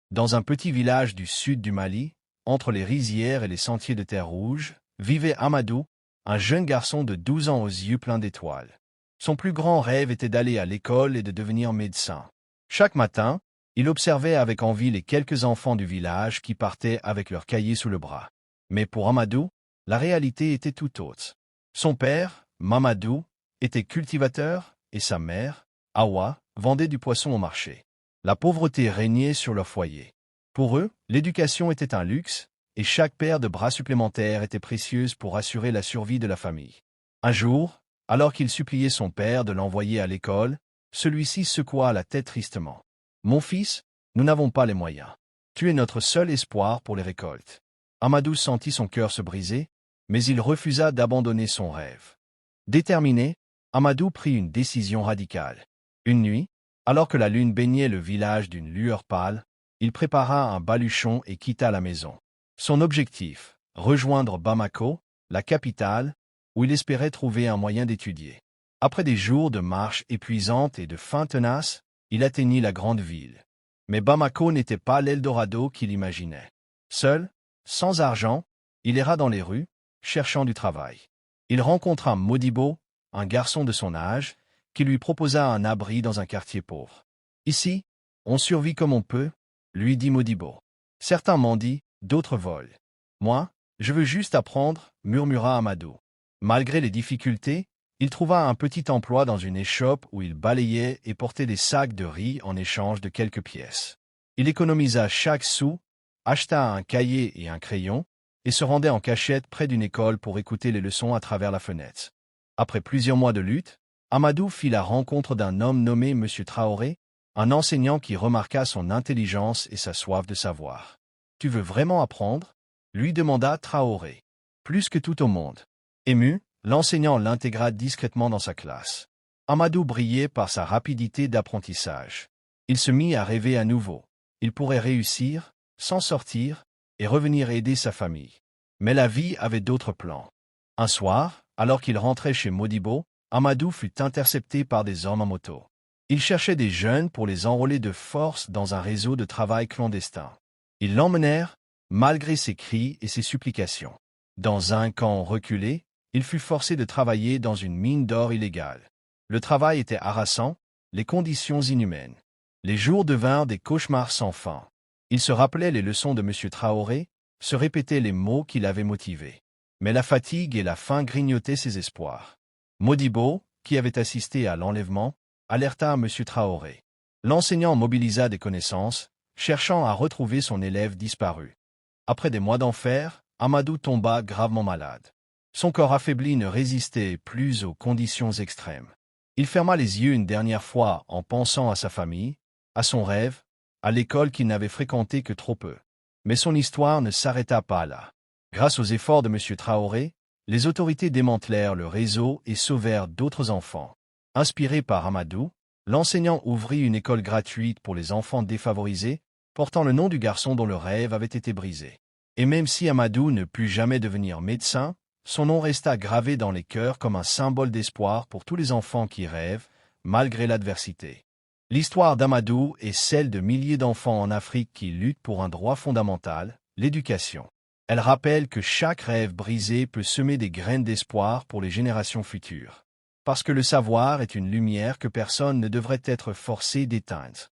Dans un petit village du sud du Mali, entre les rizières et les sentiers de terre rouge, vivait Amadou, un jeune garçon de 12 ans aux yeux pleins d'étoiles. Son plus grand rêve était d'aller à l'école et de devenir médecin. Chaque matin, il observait avec envie les quelques enfants du village qui partaient avec leurs cahiers sous le bras. Mais pour Amadou, la réalité était tout autre. Son père, Mamadou, était cultivateur et sa mère, Awa, vendait du poisson au marché. La pauvreté régnait sur leur foyer. Pour eux, l'éducation était un luxe, et chaque paire de bras supplémentaires était précieuse pour assurer la survie de la famille. Un jour, alors qu'il suppliait son père de l'envoyer à l'école, celui-ci secoua la tête tristement. « Mon fils, nous n'avons pas les moyens. Tu es notre seul espoir pour les récoltes. » Amadou sentit son cœur se briser, mais il refusa d'abandonner son rêve. Déterminé, Amadou prit une décision radicale. Une nuit, alors que la lune baignait le village d'une lueur pâle, il prépara un baluchon et quitta la maison. Son objectif, rejoindre Bamako, la capitale, où il espérait trouver un moyen d'étudier. Après des jours de marche épuisante et de faim tenace, il atteignit la grande ville. Mais Bamako n'était pas l'Eldorado qu'il imaginait. Seul, sans argent, il erra dans les rues, cherchant du travail. Il rencontra Modibo, un garçon de son âge, qui lui proposa un abri dans un quartier pauvre. « Ici, on survit comme on peut », lui dit Modibo. « Certains mendient, d'autres volent. Moi, je veux juste apprendre », murmura Amadou. Malgré les difficultés, il trouva un petit emploi dans une échoppe où il balayait et portait des sacs de riz en échange de quelques pièces. Il économisa chaque sou, acheta un cahier et un crayon, et se rendait en cachette près d'une école pour écouter les leçons à travers la fenêtre. Après plusieurs mois de lutte, Amadou fit la rencontre d'un homme nommé M. Traoré, un enseignant qui remarqua son intelligence et sa soif de savoir. « Tu veux vraiment apprendre ?» lui demanda Traoré. Plus que tout au monde. Ému, l'enseignant l'intégra discrètement dans sa classe. Amadou brillait par sa rapidité d'apprentissage. Il se mit à rêver à nouveau. Il pourrait réussir, s'en sortir, et revenir aider sa famille. Mais la vie avait d'autres plans. Un soir, alors qu'il rentrait chez Modibo, Amadou fut intercepté par des hommes en moto. Ils cherchaient des jeunes pour les enrôler de force dans un réseau de travail clandestin. Ils l'emmenèrent, malgré ses cris et ses supplications. Dans un camp reculé, il fut forcé de travailler dans une mine d'or illégale. Le travail était harassant, les conditions inhumaines. Les jours devinrent des cauchemars sans fin. Il se rappelait les leçons de M. Traoré, se répétait les mots qui l'avaient motivé. Mais la fatigue et la faim grignotaient ses espoirs. Modibo, qui avait assisté à l'enlèvement, alerta M. Traoré. L'enseignant mobilisa des connaissances, cherchant à retrouver son élève disparu. Après des mois d'enfer, Amadou tomba gravement malade. Son corps affaibli ne résistait plus aux conditions extrêmes. Il ferma les yeux une dernière fois en pensant à sa famille, à son rêve, à l'école qu'il n'avait fréquentée que trop peu. Mais son histoire ne s'arrêta pas là. Grâce aux efforts de M. Traoré, les autorités démantelèrent le réseau et sauvèrent d'autres enfants. Inspiré par Amadou, l'enseignant ouvrit une école gratuite pour les enfants défavorisés, portant le nom du garçon dont le rêve avait été brisé. Et même si Amadou ne put jamais devenir médecin, son nom resta gravé dans les cœurs comme un symbole d'espoir pour tous les enfants qui rêvent, malgré l'adversité. L'histoire d'Amadou est celle de milliers d'enfants en Afrique qui luttent pour un droit fondamental, l'éducation. Elle rappelle que chaque rêve brisé peut semer des graines d'espoir pour les générations futures. Parce que le savoir est une lumière que personne ne devrait être forcé d'éteindre.